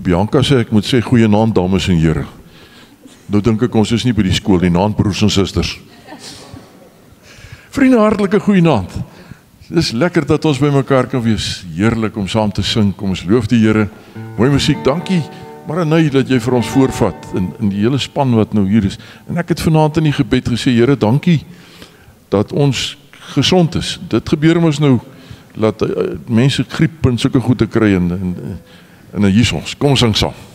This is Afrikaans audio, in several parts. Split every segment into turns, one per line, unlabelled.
Bianca sê ek moet sê goeienaand dames en here. Nou dink ek ons is nie by die skool nie, naand broers en susters. Vriende, hartlike goeienaand. Dis lekker dat ons by mekaar kan wees. Heerlik om saam te sing. Kom ons loof die Here. Mooi musiek, dankie. Maranay dat jy vir ons voorvat in die hele span wat nou hier is. En ek het vanaand in die gebed gesê, Here, dankie dat ons gesond is. Dit gebeur ons nou laat mense griep en sulke goede kry en hier is ons. Kom ons sing saam.
Van die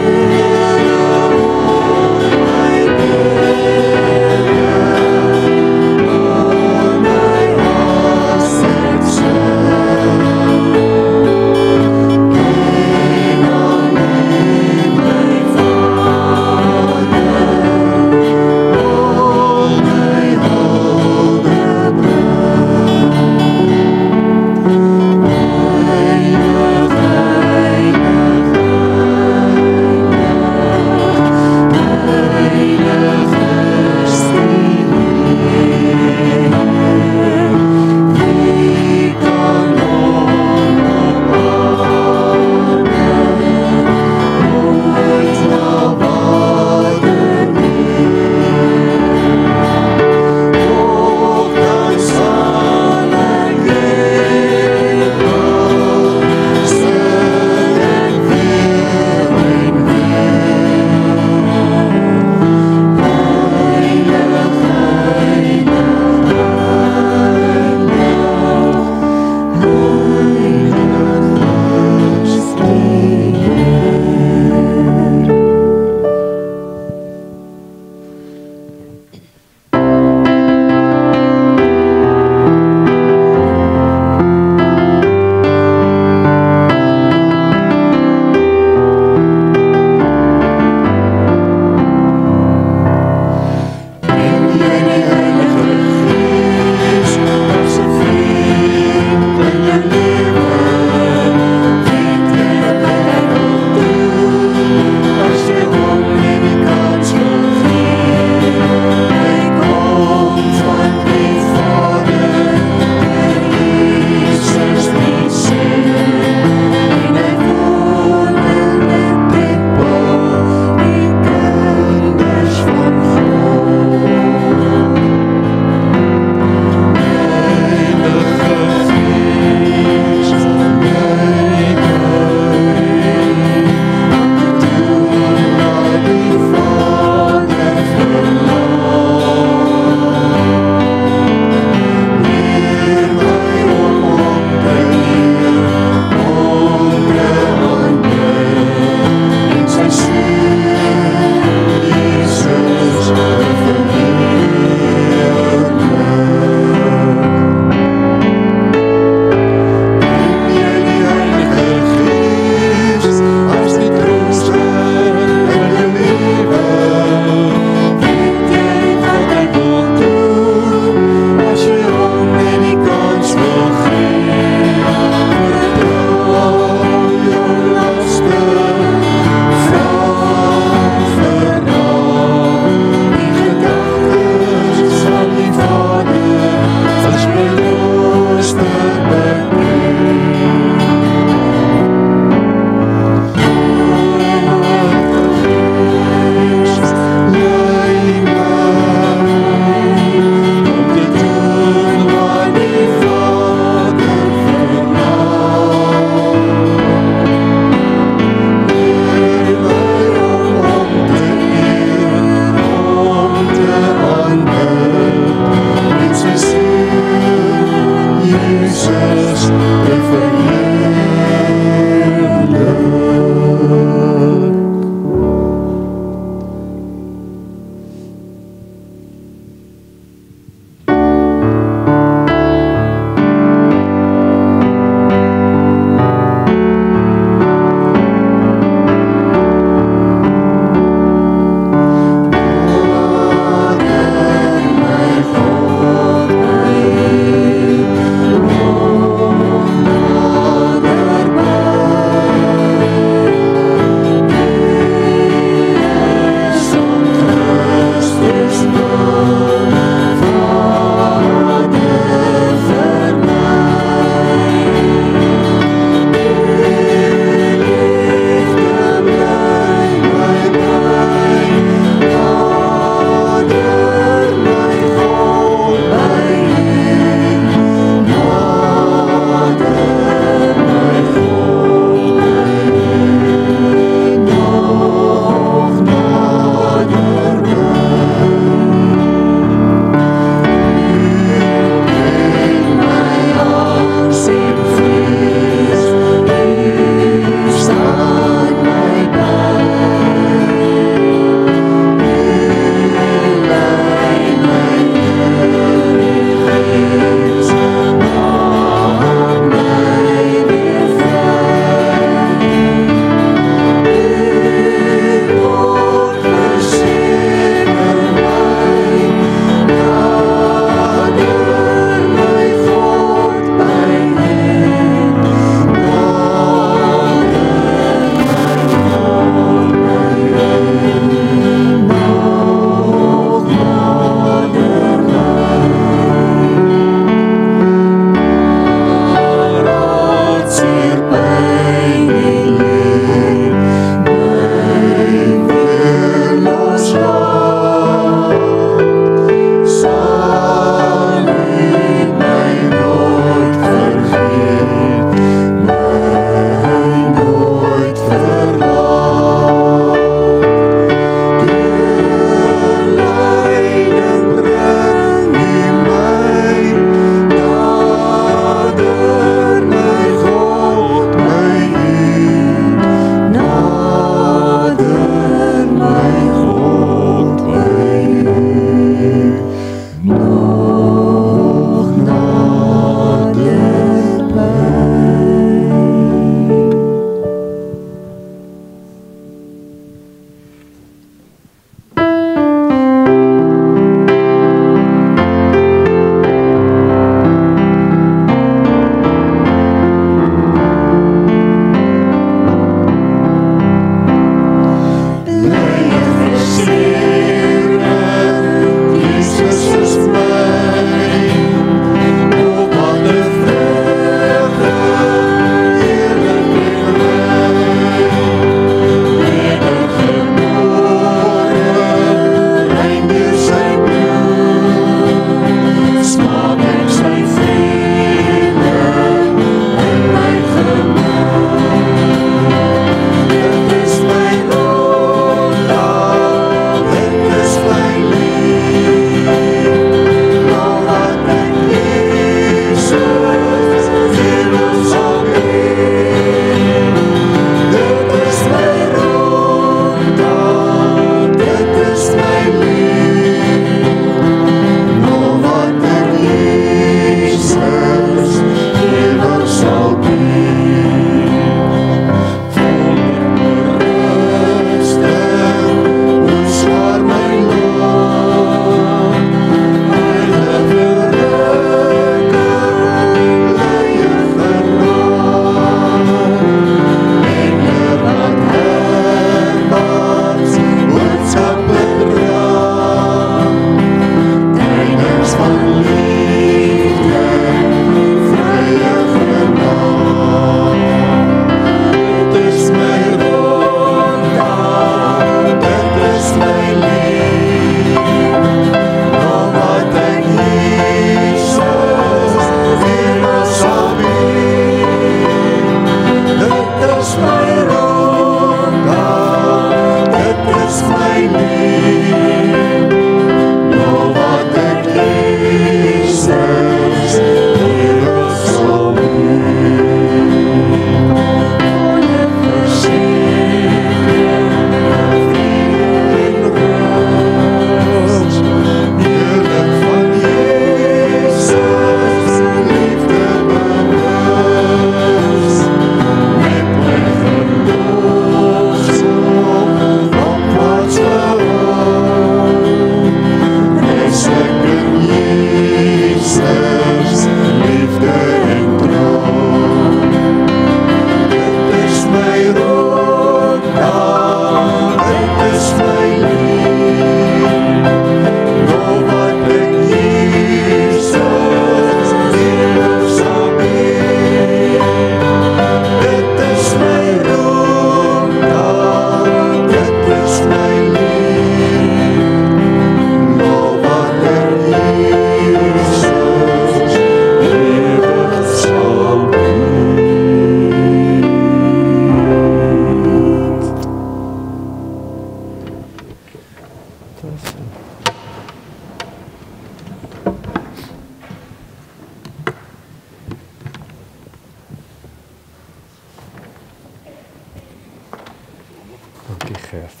Dankie Gert.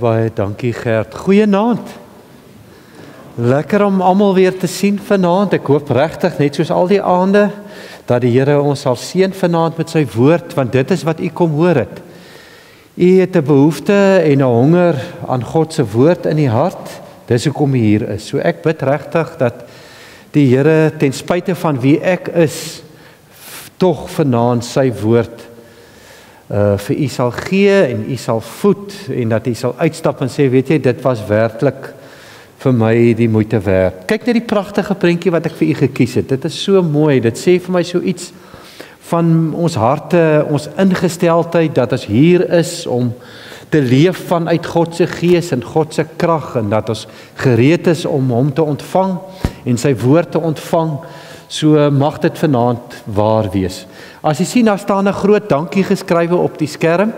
Baie dankie Gert. Goeienaand. Lekker om almal weer te sien vanaand. Ek hoop regtig net soos al die aande dat die Here ons sal seën vanaand met sy woord, want dit is wat u kom hoor het. U het 'n behoefte en 'n honger aan God se woord in die hart. Dis hoekom u hier is. So ek bid regtig dat die Here ten spyte van wie ek is, tog vanaand sy woord vir u sal gee en u sal voed en dat u sal uitstap en sê, weet jy, dit was werklik vir my die moeite werd. Kyk net die pragtige prentjie wat ek vir u gekies het. Dit is so mooi. Dit sê vir my so iets van ons harte, ons ingesteldheid, dat ons hier is om te leef vanuit God se gees en God se krag en dat ons gereed is om hom te ontvang en sy woord te ontvang. So mag dit vanaand waar wees. As jy sien, daar staan 'n groot dankie geskrywe op die skerm.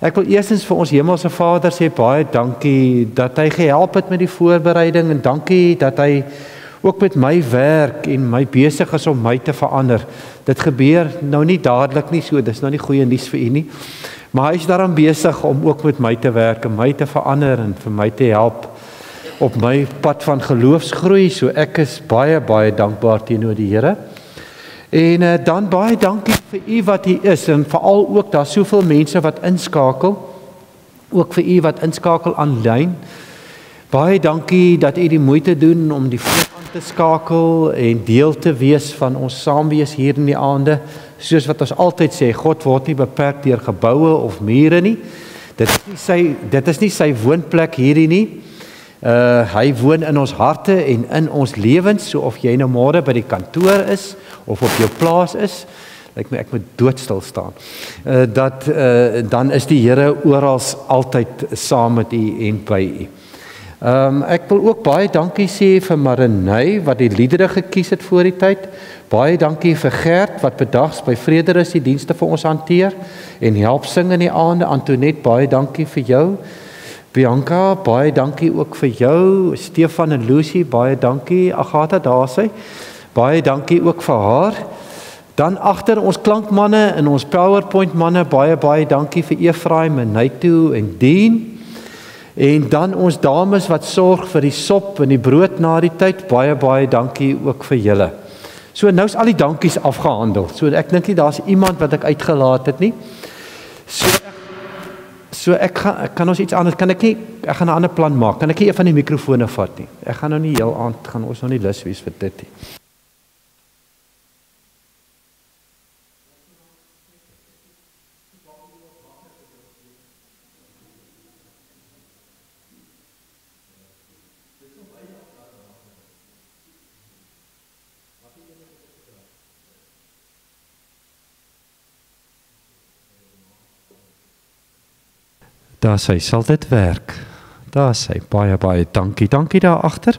Ek wil eerstens vir ons Hemelse Vader sê baie dankie dat hy gehelp het met die voorbereiding en dankie dat hy ook met my werk en my besig is om my te verander. Dit gebeur nou nie dadelik nie, so dis nou nie goeie nuus vir u nie. Maar hy is daaraan besig om ook met my te werk en my te verander en vir my te help op my pad van geloofsgroei. So ek is baie dankbaar teenoor die Here. En dan baie dankie vir u wat u is en veral ook daar soveel mense wat inskakel. Ook vir u wat inskakel aanlyn. Baie dankie dat u die moeite doen om die foon aan te skakel en deel te wees van ons saamwees hier in die aande. Soos wat ons altyd sê, God word nie beperk deur geboue of mure nie. Dit is nie sy woonplek hierdie nie. Hy woon in ons harte en in ons lewens, so of jy nou môre by die kantoor is of op jou plaas is, lyk my ek moet doodstil staan. Dan is die Here oral altyd saam met u en by u. Ek wil ook baie dankie sê vir Marinay wat die liedere gekies het voor die tyd. Baie dankie vir Gert wat bedags by Vrederus die dienste vir ons hanteer en help sing in die aande. Antoinette, baie dankie vir jou. Bianca, baie dankie ook vir jou. Stefan en Lucy, baie dankie. Agatha, daar sy. Baie dankie ook vir haar. Dan agter ons klankmanne en ons PowerPoint manne, baie dankie vir Efraim en Naitu en Dean. En dan ons dames wat sorg vir die sop en die brood na die tyd, baie dankie ook vir julle. So nou is al die dankies afgehandel. So ek dink nie daar's iemand wat ek uitgelaat het nie. So ek kan ons iets anders, ek gaan 'n ander plan maak. Kan ek nie een van die mikrofone vat nie? Ek gaan nou nie heel aand, gaan ons nou nie lus wees vir dit nie. Daar sal dit werk. Daar sê baie dankie. Dankie daar agter.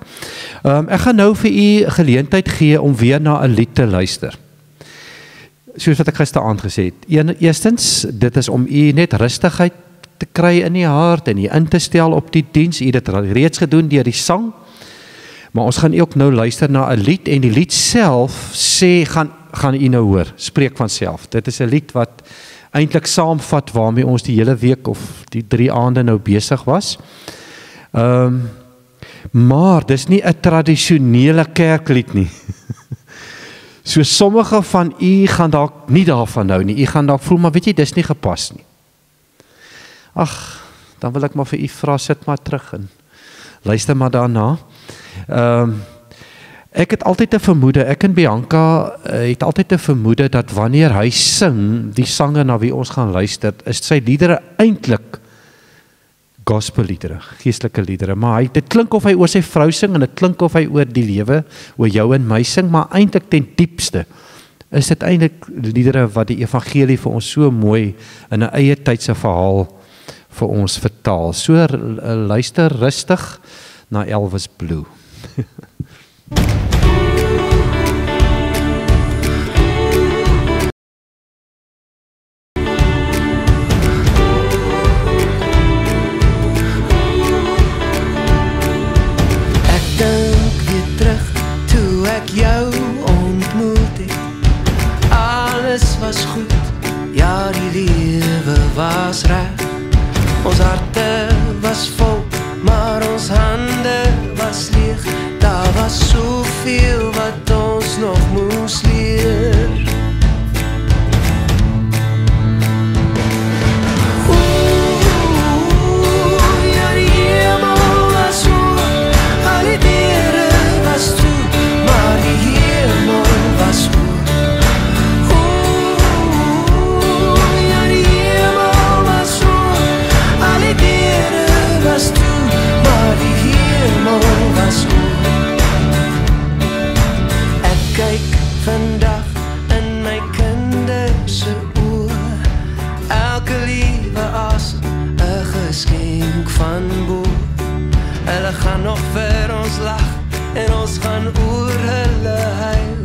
Ek gaan nou vir u geleentheid gee om weer na 'n lied te luister. Soos wat ek gisteraand gesê het. Eerstens, dit is om u net rustigheid te kry in die hart en u in te stel op die diens. U het dit reeds gedoen deur die sang. Maar ons gaan ook nou luister na 'n lied en die lied self sê gaan u nou hoor. Spreek van self. Dit is 'n lied wat eintlik saamvat waarmee ons die hele week of die 3 aande nou besig was. Maar dis nie 'n tradisionele kerklied nie. So sommige van u gaan dalk nie daarvan hou nie. U gaan dalk voel, maar weet jy, dis nie gepas nie. Ag, dan wil ek maar vir u vra, sit maar terug en luister maar daarna. Ek het altyd 'n vermoede, ek en Bianca het altyd 'n vermoede dat wanneer hy sing, die sanger na wie ons gaan luister, is sy liedere eintlik gospelliedere, geestelike liedere, maar dit klink of hy oor sy vrou sing en dit klink of hy oor die lewe, oor jou en my sing, maar eintlik ten diepste is dit eintlik liedere wat die evangelie vir ons so mooi in 'n eie tydse verhaal vir ons vertaal. So luister rustig na Elvis Blue.
Ek dink weer terug toe ek jou ontmoet het. was reg. Ons harte was vol, maar ons hande was leeg. Daar was soveel wat ons nog moes leer. Ja, die hemel was oop, al die deure was toe, maar die hemel was oop. Ek kyk vandag in my kinders se oë, elke liewe asem 'n geskenk van bo. Hulle gaan nog vir ons lag en ons gaan oor hulle huil,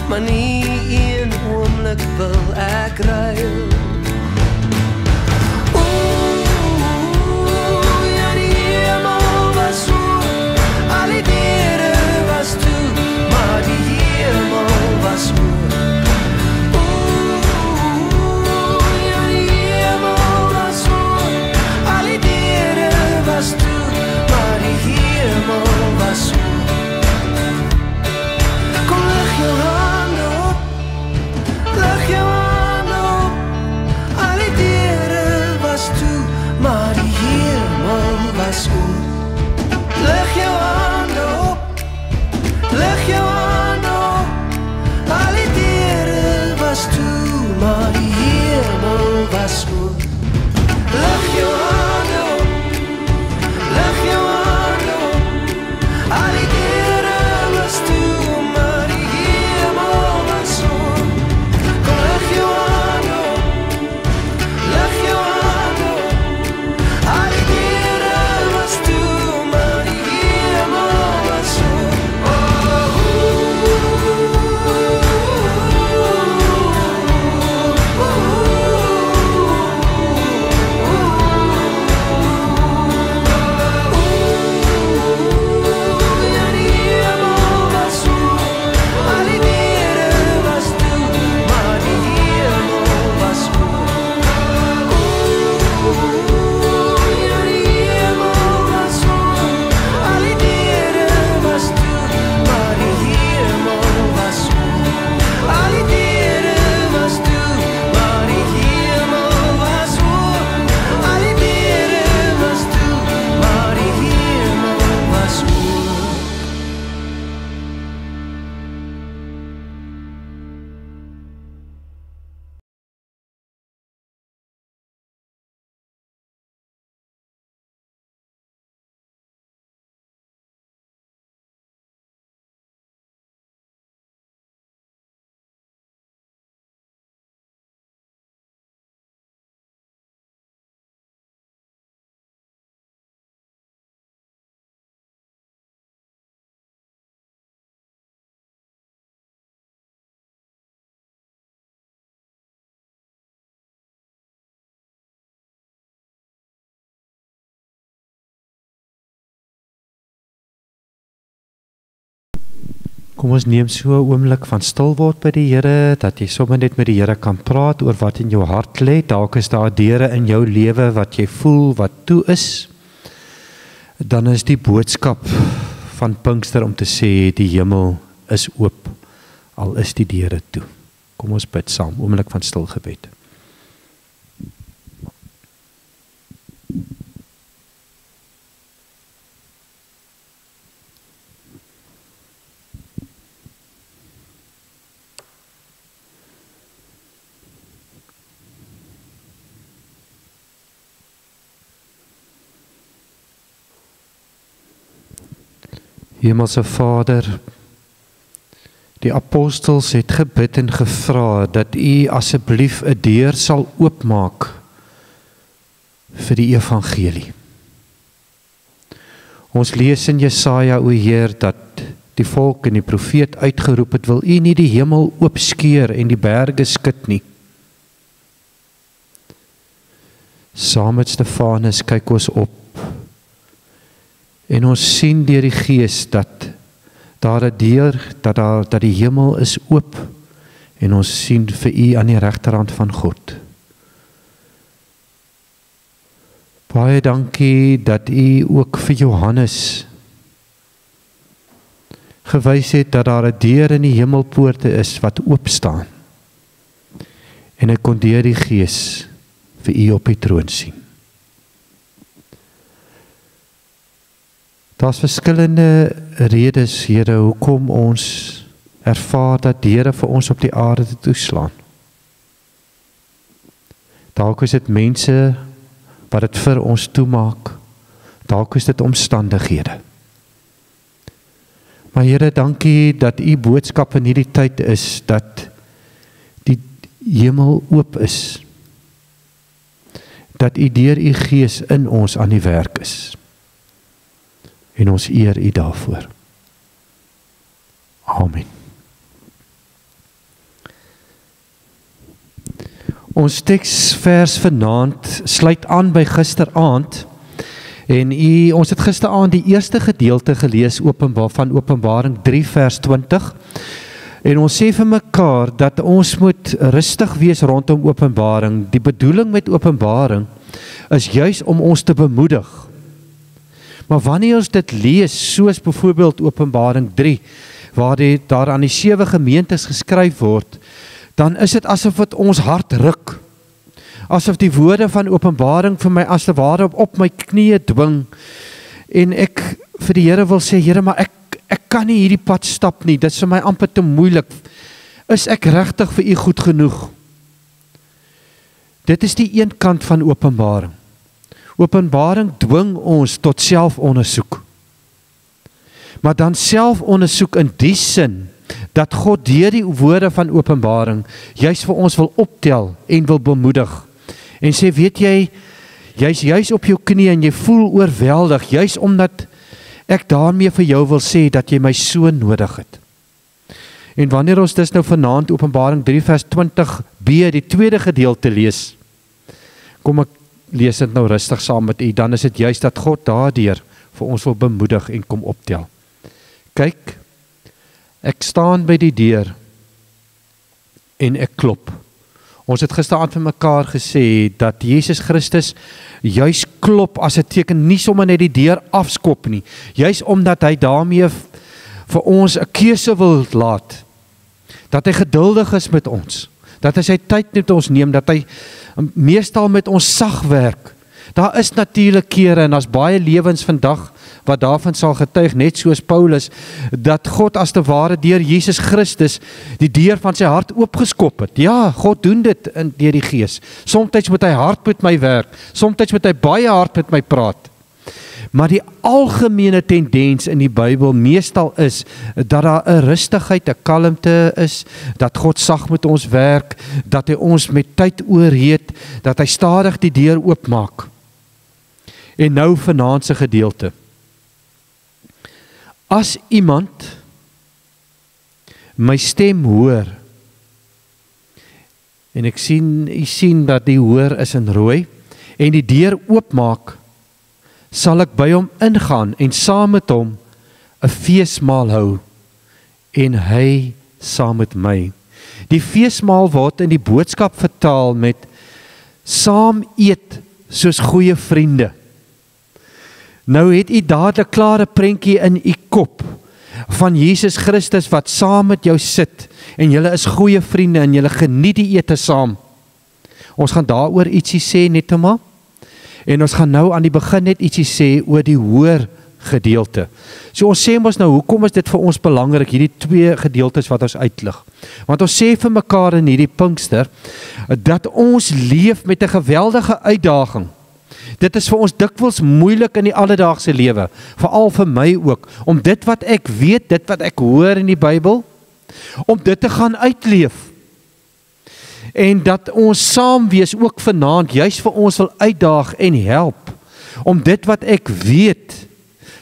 maar nie een oomblik wil ek ruil.
Kom ons neem so 'n oomblik van stil word by die Here, dat jy sommer net met die Here kan praat oor wat in jou hart lê. Dalk is daar deure in jou lewe wat jy voel wat toe is. Dan is die boodskap van Pinkster om te sê die hemel is oop, al is die deure toe. Kom ons bid saam, oomblik van stil gebed. Hemelse Vader, die apostels het gebid en gevra dat U asseblief 'n deur sal oopmaak vir die evangelie. Ons lees in Jesaja, o Heer, dat die volk en die profeet uitgeroep het, wil U nie die hemel oopskeur en die berge skud nie. Saam met Stefanus kyk ons op en ons sien deur die Gees dat daar 'n deur, dat die hemel is oop en ons sien vir U aan die regterhand van God. Baie dankie dat U ook vir Johannes gewys het dat daar 'n deur in die hemelpoorte is wat oop staan. En hy kon deur die Gees vir U op die troon sien. Daar's verskillende redes, Here, hoekom ons ervaar dat deure vir ons op die aarde te toeslaan. Dalk is dit mense wat dit vir ons toemaak. Dalk is dit omstandighede. Maar Here, dankie dat U boodskap in hierdie tyd is dat die hemel oop is. Dat U deur U Gees in ons aan die werk is. En ons eer U daarvoor. Amen. Ons teksvers vanaand sluit aan by gisteraand. En ons het gisteraand die eerste gedeelte gelees van Openbaring 3 vers 20. En ons sê vir mekaar dat ons moet rustig wees rondom Openbaring. Die bedoeling met Openbaring is juis om ons te bemoedig. Maar wanneer ons dit lees, soos byvoorbeeld Openbaring 3, waar daar aan die 7 gemeentes geskryf word, dan is dit asof het ons hart ruk. Asof die woorde van Openbaring vir my as te ware op my knieë dwing. En ek vir die Here wil sê, Here, maar ek kan nie hierdie pad stap nie. Dit is vir my amper te moeilik. Is ek regtig vir U goed genoeg? Dit is die een kant van Openbaring. Openbaring dwing ons tot selfondersoek. Maar dan selfondersoek in die sin dat God deur die woorde van Openbaring juis vir ons wil optel en wil bemoedig. En sê, weet jy, jy's juis op jou knie en jy voel oorweldig, juis omdat ek daarmee vir jou wil sê dat jy my so nodig het. En wanneer ons dus nou vanaand Openbaring 3 vers 20b, die tweede gedeelte lees, kom ek lees dit nou rustig saam met U, dan is dit juist dat God daardeur vir ons wil bemoedig en kom optel. Kyk, ek staan by die deur en ek klop. Ons het gisteraand vir mekaar gesê dat Jesus Christus juis klop as 'n teken, nie sommer net die deur afskop nie, juis omdat hy daarmee vir ons 'n keuse wil laat, dat hy geduldig is met ons, dat hy sy tyd met ons neem, dat hy meestal met ons sag werk. Daar is natuurlik kere en daar's baie lewens vandag wat daarvan sal getuig, net soos Paulus, dat God as te ware deur Jesus Christus die deur van sy hart oopgeskop het. Ja, God doen dit deur die Gees. Somstyds moet hy hard met my werk, somstyds moet hy baie hard met my praat. Maar die algemene tendens in die Bybel meestal is dat daar 'n rustigheid, 'n kalmte is, dat God sag met ons werk, dat hy ons met tyd oorreed, dat hy stadig die deur oopmaak. En nou vanaand se gedeelte. As iemand my stem hoor, en ek sien dat die hoor is in rooi, en die deur oopmaak, sal ek by hom ingaan en saam met hom 'n feesmaal hou, en hy saam met my. Die feesmaal word in die boodskap vertaal met saam eet soos goeie vriende. Nou het U dadelik klare prentjie in U kop van Jesus Christus wat saam met jou sit en julle is goeie vriende en julle geniet die ete saam. Ons gaan daaroor ietsie sê net maar. En ons gaan nou aan die begin net ietsie sê oor die hoor gedeelte. So ons sê mos nou, hoekom is dit vir ons belangrik, hierdie twee gedeeltes wat ons uitlig? Want ons sê vir mekaar in hierdie Pinkster, dat ons leef met 'n geweldige uitdaging. Dit is vir ons dikwels moeilik in die alledaagse lewe, veral vir my ook, om dit wat ek weet, dit wat ek hoor in die Bybel, om dit te gaan uitleef. En dat ons saam wees ook vanaand, juist vir ons wil uitdaag en help, om dit wat ek weet,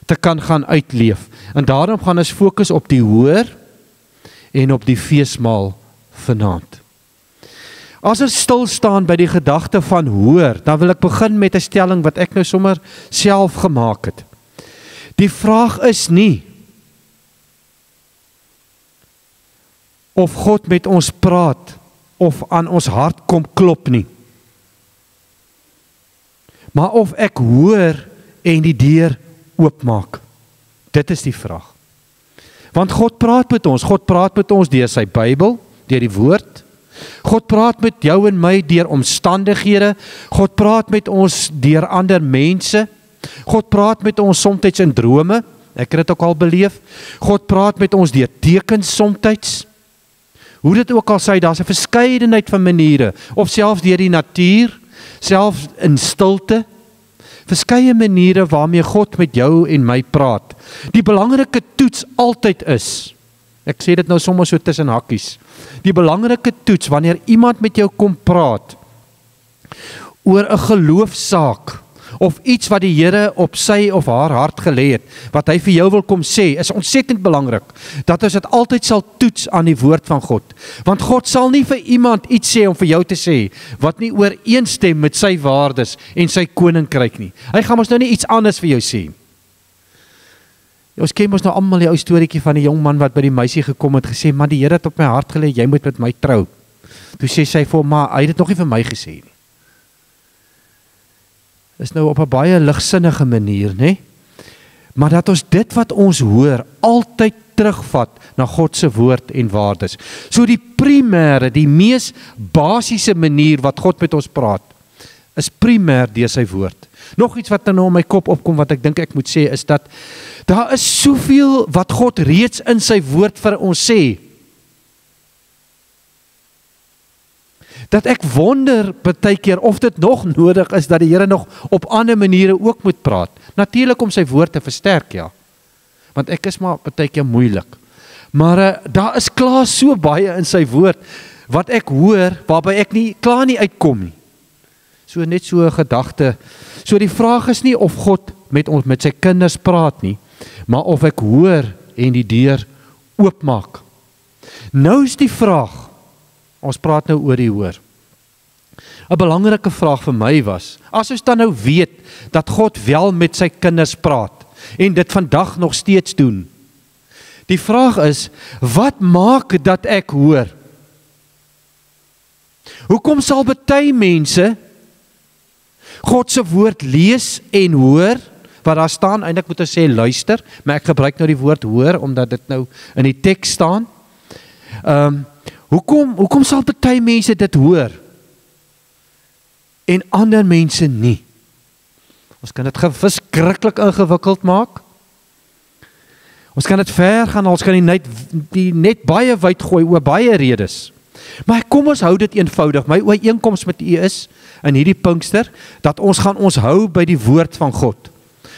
te kan gaan uitleef. En daarom gaan ons fokus op die hoor, en op die feesmaal vanaand. As ons stil staan by die gedagte van hoor, dan wil ek begin met 'n stelling wat ek nou sommer self gemaak het. Die vraag is nie of God met ons praat of aan ons hart kom klop nie. maar of ek hoor en die deur oopmaak. Dit is die vraag. Want God praat met ons deur sy Bybel, deur die woord. God praat met jou en my deur omstandighede. God praat met ons deur ander mense. God praat met ons soms in drome. Ek het dit ook al beleef. God praat met ons deur tekens soms. Hoe dit ook al sê, daar's 'n verskeidenheid van maniere, of selfs deur die natuur, selfs in stilte. Verskeie maniere waarmee God met jou en my praat. Die belangrike toets altyd is, ek sê dit nou sommer so tussen hakkies, die belangrike toets wanneer iemand met jou kom praat oor 'n geloofsaak of iets wat die Here op sy of haar hart gelê het, wat hy vir jou wil kom sê, is ontsettend belangrik, dat ons dit altyd sal toets aan die woord van God. Want God sal nie vir iemand iets sê om vir jou te sê, wat nie ooreenstem met sy waardes en sy koninkryk nie. Hy gaan ons nou nie iets anders vir jou sê. Ons ken ons nou almal die ou storieetjie van die jong man wat by die meisie gekom het, gesê, maar die Here het op my hart gelê, jy moet met my trou. Toe sê sy vir hom, maar hy het dit nog nie vir my gesê nie. Is nou op 'n baie ligsinnige manier, né? Maar dat ons dit wat ons hoor altyd terugvat na God se woord en waardes. So die primêre, die mees basiese manier wat God met ons praat, is primêr deur sy woord. Nog iets wat nou in my kop opkom wat ek dink ek moet sê, is dat daar is soveel wat God reeds in sy woord vir ons sê, dat ek wonder baie keer of dit nog nodig is dat die Here nog op ander maniere ook moet praat. Natuurlik om sy woord te versterk, ja. Want ek is maar baie keer moeilik. Maar daar is klaar so baie in sy woord wat ek hoor waarby ek nie klaar nie uitkom nie. So net so 'n gedagte. So die vraag is nie of God met ons met sy kinders praat nie, maar of ek hoor en die deur oopmaak. Nou is die vraag, ons praat nou oor die hoor. 'n belangrike vraag vir my was, as ons dan nou weet dat God wel met sy kinders praat en dit vandag nog steeds doen. Die vraag is, wat maak dat ek hoor? Hoekom sal baie mense God se woord lees en hoor, wat daar staan, eintlik moet ons sê luister, maar ek gebruik nou die woord hoor omdat dit nou in die teks staan. Hoekom sal baie mense dit hoor en ander mense nie? Ons kan dit verskriklik ingewikkeld maak. Ons kan dit ver gaan, ons kan die net baie wyd gooi oor baie redes. Maar kom ons hou dit eenvoudig. My ooreenkoms met u is in hierdie Pinkster dat ons gaan ons hou by die woord van God.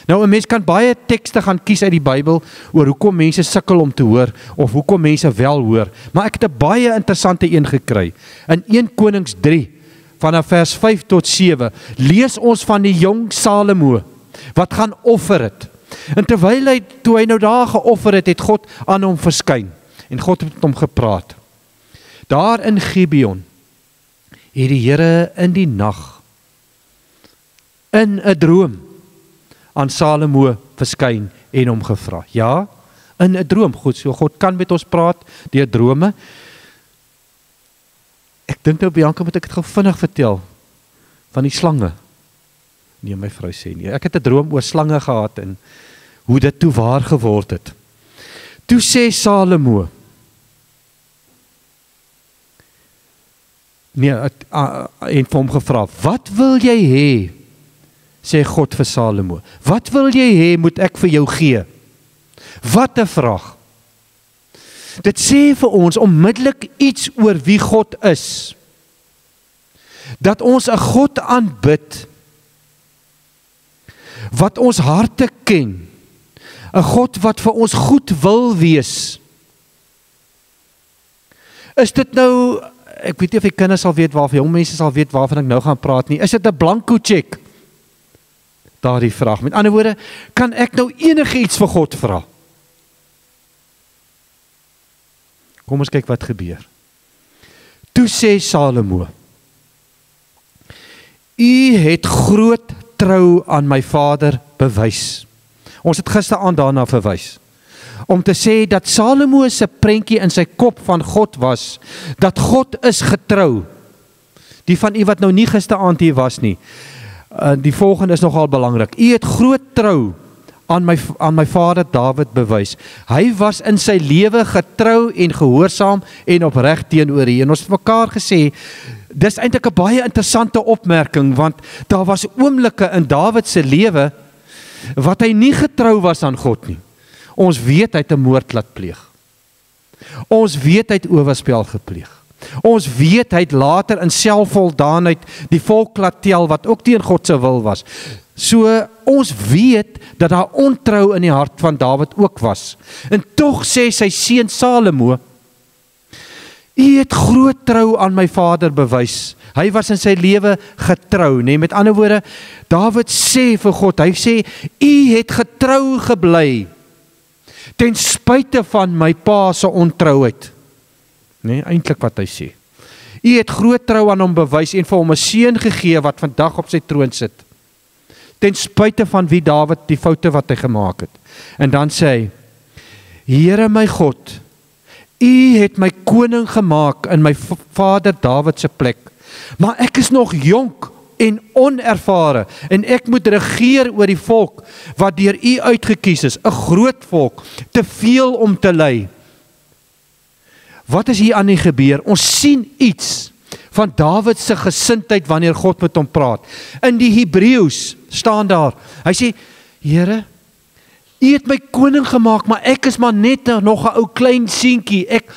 Nou 'n mens kan baie tekste gaan kies uit die Bybel oor hoekom mense sukkel om te hoor of hoekom mense wel hoor, maar ek het 'n baie interessante een gekry. In 1 Konings 3 vanaf vers 5 tot 7 lees ons van die jong Salomo wat gaan offer het. En terwyl toe hy nou daar geoffer het, het God aan hom verskyn en God het met hom gepraat. Daar in Gibeon het die Here in die nag in 'n droom aan Salomo verskyn en hom gevra. Ja, in 'n droom. Goed, so God kan met ons praat deur drome. Ek dink nou Bianca moet ek dit gou vinnig vertel van die slange. Nee, my vrou sê nie. Ek het 'n droom oor slange gehad en hoe dit toe waar geword het. Toe sê Salomo, en vir hom gevra, wat wil jy hê? Sê God vir Salomo, wat wil jy hê moet ek vir jou gee? Wat 'n vraag. Dit sê vir ons onmiddellik iets oor wie God is. Dat ons 'n God aanbid wat ons harte ken. 'n God wat vir ons goed wil wees. Is dit nou, ek weet nie of die kinders sal weet waarvan, jong mense sal weet waarvan ek nou gaan praat nie, is dit 'n blanko check? Daardie vraag. Met ander woorde, kan ek nou enigiets vir God vra? Kom ons kyk wat gebeur. Toe sê Salomo, u het groot trou aan my vader bewys. Ons het gisteraand daarna verwys. Om te sê dat Salomo se prentjie in sy kop van God was, dat God is getrou. Die van u wat nou nie gisteraand hier was nie, Die volgende is nogal belangrik. U het groot trou aan my vader Dawid bewys. Hy was in sy lewe getrou en gehoorsaam en opreg teenoor U. En ons het mekaar gesê, dis eintlik 'n baie interessante opmerking, want daar was oomblikke in Dawid se lewe wat hy nie getrou was aan God nie. Ons weet hy het 'n moord laat pleeg. Ons weet hy het oorspel gepleeg. Ons weet hy het later in selfvoldaanheid die volk laat tel wat ook teen God se wil was. So ons weet dat daar ontrou in die hart van Dawid ook was. En tog sê sy seun Salomo, U het groot trou aan my vader bewys. Hy was in sy lewe getrou, nee, met ander woorde, Dawid sê vir God, hy sê, U het getrou gebly, ten spyte van my pa se ontrouheid. Nee, eintlik wat hy sê. U het groot trou aan hom bewys en vir hom 'n seun gegee wat vandag op sy troon sit. Ten spyte van wie Dawid die foute wat hy gemaak het. En dan sê hy, Here my God, U het my koning gemaak in my vader Dawid se plek, maar ek is nog jonk en onervare, en ek moet regeer oor die volk wat deur U uitgekies is, 'n groot volk, te veel om te lei. Wat is hier aan die gebeur? Ons sien iets van Dawid se gesindheid wanneer God met hom praat. In die Hebreëus staan daar, hy sê, Here, U het my koning gemaak, maar ek is maar net nog 'n ou klein seentjie. Ek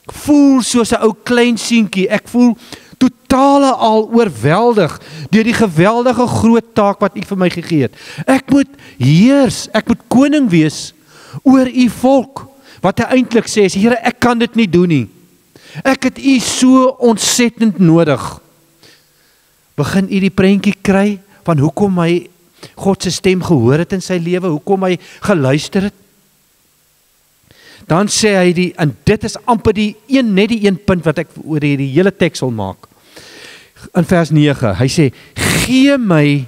voel soos 'n ou klein seentjie. Ek voel totale al oorweldig deur die geweldige groot taak wat U vir my gegee het. Ek moet heers, ek moet koning wees oor U volk. Wat hy eintlik sê is, Here, ek kan dit nie doen nie. Ek het U so ontsettend nodig. Begin U die prentjie kry van hoekom hy God se stem gehoor het in sy lewe, hoekom hy geluister het. Dan sê hy en dit is amper net die een punt wat ek oor die hele teks wil maak. In vers 9, hy sê, gee my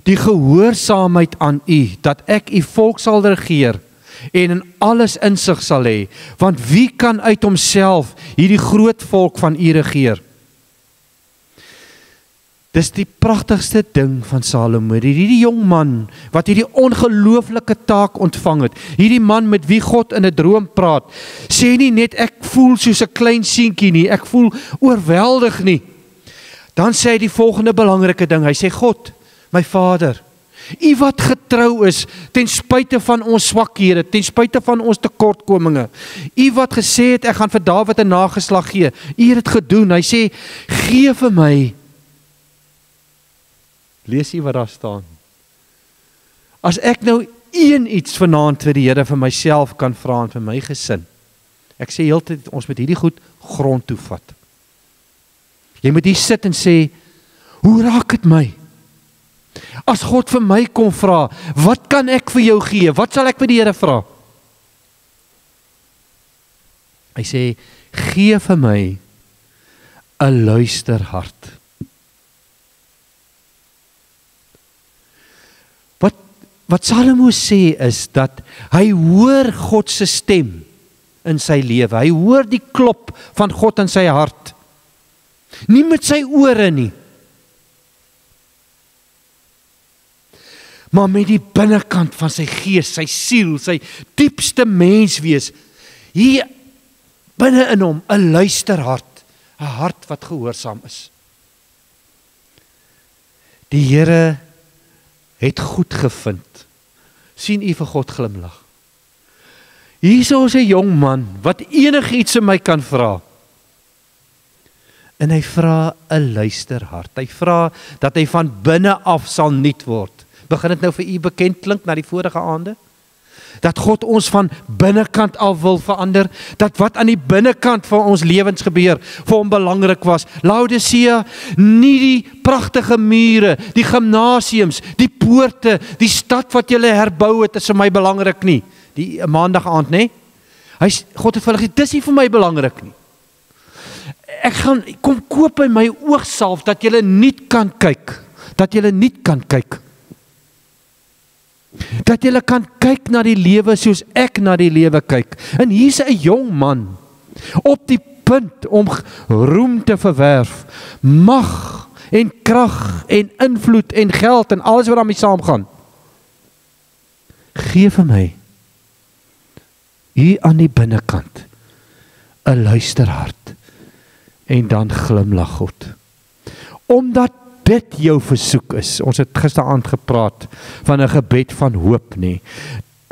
die gehoorsaamheid aan U, dat ek U volk sal regeer, en in alles insig sal hê, want wie kan uit homself hierdie groot volk van U regeer? Dis die pragtigste ding van Salomo, hierdie jong man, wat hierdie ongelooflike taak ontvang het, hierdie man met wie God in 'n droom praat, sê nie net ek voel soos 'n klein seentjie nie, ek voel oorweldig nie. Dan sê hy die volgende belangrike ding, hy sê, God, my Vader, U wat getrou is, ten spyte van ons swakhede, ten spyte van ons tekortkominge, U wat gesê het, ek gaan vir Dawid 'n nageslag gee, U het dit gedoen, hy sê, gee vir my. Lees U wat daar staan. As ek nou iets vanaand vir die Here vir myself kan vra en vir my gesin, ek sê heeltyd, ons moet hierdie goed grond toe vat. Jy moet hier sit en sê, hoe raak dit my? As God vir my kom vra, wat kan ek vir jou gee? Wat sal ek vir die Here vra? Hy sê, gee vir my 'n luisterhart. Wat Salomo sê is dat hy hoor God se stem in sy lewe. Hy hoor die klop van God in sy hart. Nie met sy ore nie, maar met die binnekant van sy gees, sy siel, sy diepste menswees. Hier binne in hom 'n luisterhart, 'n hart wat gehoorsaam is. Die Here het goed gevind. Sien U vir God glimlag. Hier is 'n jong man wat enigiets in my kan vra. En hy vra 'n luisterhart. Hy vra dat hy van binne af sal nuut word. Begin dit nou vir U bekend klink na die vorige aande? Dat God ons van binnekant af wil verander, dat wat aan die binnekant van ons lewens gebeur, vir hom belangrik was. Laodicea, nie die pragtige mure, die gimnasiums, die poorte, die stad wat julle herbou het, is vir my belangrik nie. Die maandag aand, nee? God het vir hulle gesê, dis nie vir my belangrik nie. Ek gaan, kom koop by my oogsalf, dat julle nie kan kyk, dat julle nie kan kyk. Dat jy kan kyk na die lewe soos ek na die lewe kyk. En hier's 'n jong man op die punt om roem te verwerf, mag en krag en invloed en geld en alles wat daarmee saamgaan. Gee vir my hier aan die binnekant 'n luisterhart en dan glimlag God. Omdat dit jou versoek is. Ons het gisteraand gepraat van 'n gebed van hoop, nê.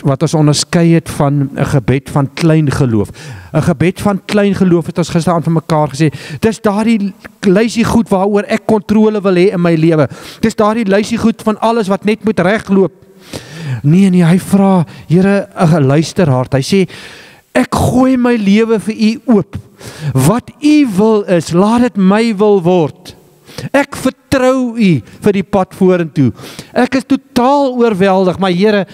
Wat ons onderskei het van 'n gebed van klein geloof. 'n Gebed van klein geloof het ons gisteraand vir mekaar gesê, dis daardie lysie goed waaroor ek kontrole wil hê in my lewe. Dis daardie lysie goed van alles wat net moet regloop. Nee, hy vra, Here, 'n luisterhart. Hy sê, ek gooi my lewe vir U oop. Wat U wil is, laat dit my wil word. Ek vertrou U vir die pad vorentoe. Ek is totaal oorweldig, maar Here,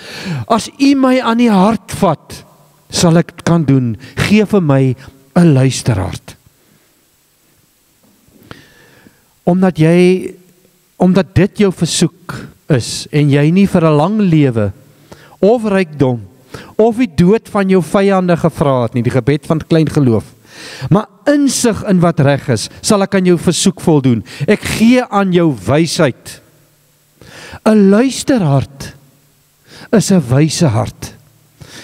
as U my aan die hart vat, sal ek dit kan doen. Gee vir my 'n luisterhart. Omdat dit jou versoek is, en jy nie vir 'n lang lewe, of rykdom, of die dood van jou vyande gevra het nie, die gebed van klein geloof, maar insig in wat reg is, sal ek aan jou versoek voldoen. Ek gee aan jou wysheid. 'n Luisterhart is 'n wyse hart,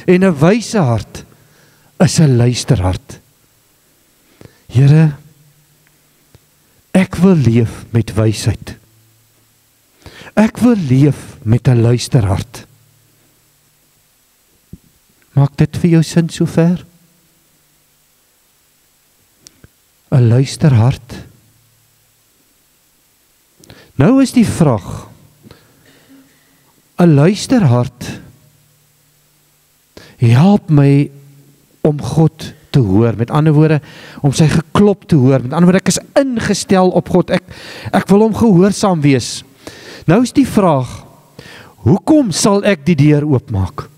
en 'n wyse hart is 'n luisterhart. Here, ek wil leef met wysheid. Ek wil leef met 'n luisterhart. Maak dit vir jou sin sover? 'n Luisterhart. Nou is die vraag, 'n luisterhart help my om God te hoor, met ander woorde, om sy geklop te hoor, met ander woorde, ek is ingestel op God, ek wil hom gehoorsaam wees. Nou is die vraag, hoekom sal ek die deur oopmaak?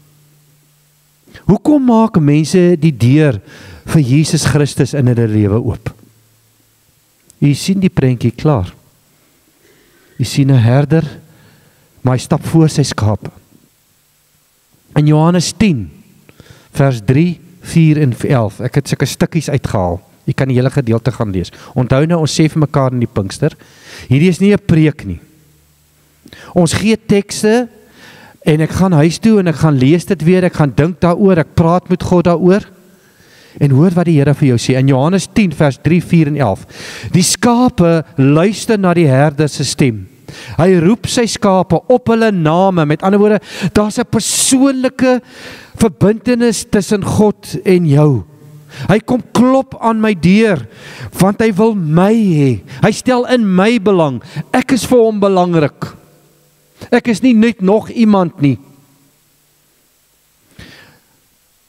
Hoekom maak mense die deur vir Jesus Christus in hulle lewe oop? U sien die prentjie klaar. U sien 'n herder, maar hy stap voor sy skape. In Johannes 10, vers 3, 4 en 11, ek het sulke stukkies uitgehaal. Jy kan die hele gedeelte gaan lees. Onthou nou, ons sê vir mekaar in die Pinkster, hierdie is nie 'n preek nie. Ons gee tekste, en ek gaan huis toe, en ek gaan lees dit weer, ek gaan dink daaroor, ek praat met God daaroor, en hoor wat die Here vir jou sê, in Johannes 10 vers 3, 4 en 11, die skape luister na die herder se stem, hy roep sy skape op hulle name, met ander woorde, daar's 'n persoonlike verbintenis tussen God en jou, hy kom klop aan my deur, want hy wil my hê, hy stel in my belang, ek is vir hom belangrik, ek is nie net nog iemand nie.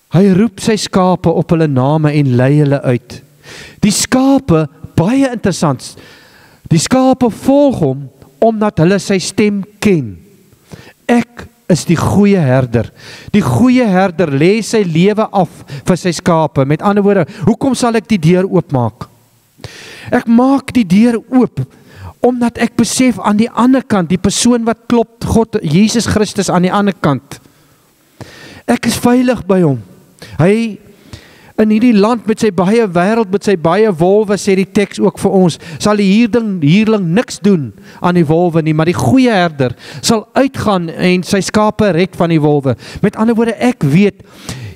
Hy roep sy skape op hulle name en lei hulle uit. Die skape, baie interessant, die skape volg hom omdat hulle sy stem ken. Ek is die goeie herder. Die goeie herder lê sy lewe af vir sy skape. Met ander woorde, hoekom sal ek die deur oopmaak? Ek maak die deur oop omdat ek besef aan die ander kant, die persoon wat klop, God, Jesus Christus aan die ander kant. Ek is veilig by hom. Hy, in hierdie land met sy baie wêreld, met sy baie wolwe, sê die teks ook vir ons, sal die hierling niks doen aan die wolwe nie, maar die goeie herder sal uitgaan en sy skape red van die wolwe. Met ander woorde, ek weet,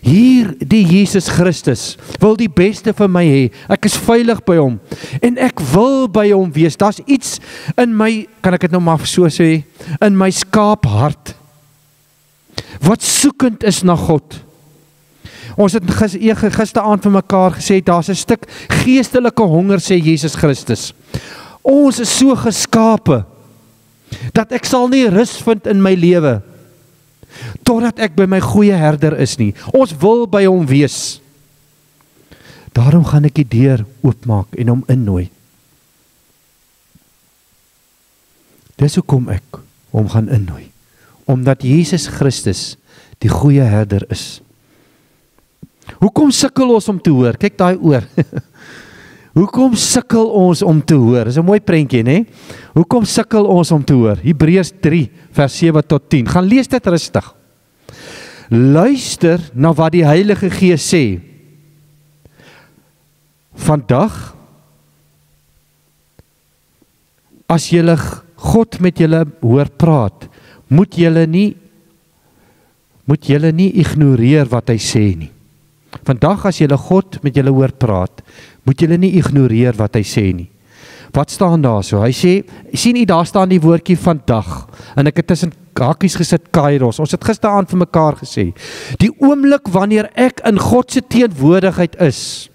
hier die Jesus Christus wil die beste vir my hê. Ek is veilig by hom en ek wil by hom wees. Daar's iets in my, kan ek dit nou maar so sê, in my skaaphart wat soekend is na God. Ons het gisteraand vir mekaar gesê, daar's 'n stuk geestelike honger, sê Jesus Christus. Ons is so geskape dat ek sal nie rus vind in my lewe totdat ek by my goeie herder is nie. Ons wil by hom wees. Daarom gaan ek die deur oopmaak en hom innooi. Dis hoekom ek hom gaan innooi. Omdat Jesus Christus die goeie herder is. Hoekom sukkel ons om te hoor? Kyk daai oor. Hoekom sukkel ons om te hoor? Dis 'n mooi prentjie, né? Hoekom sukkel ons om te hoor? Hebreërs 3 vers 7 tot 10. Gaan lees dit rustig. Luister na wat die Heilige Gees sê. as julle God met julle hoor praat, moet julle nie ignoreer wat hy sê nie. Vandag as julle God met julle hoor praat, moet julle nie ignoreer wat hy sê nie. Wat staan daar so? Hy sê, sien jy, daar staan die woordjie vandag, en ek het tussen hakies gesit kairos, ons het gisteraand vir mekaar gesê, die oomblik wanneer ek in God se teenwoordigheid is,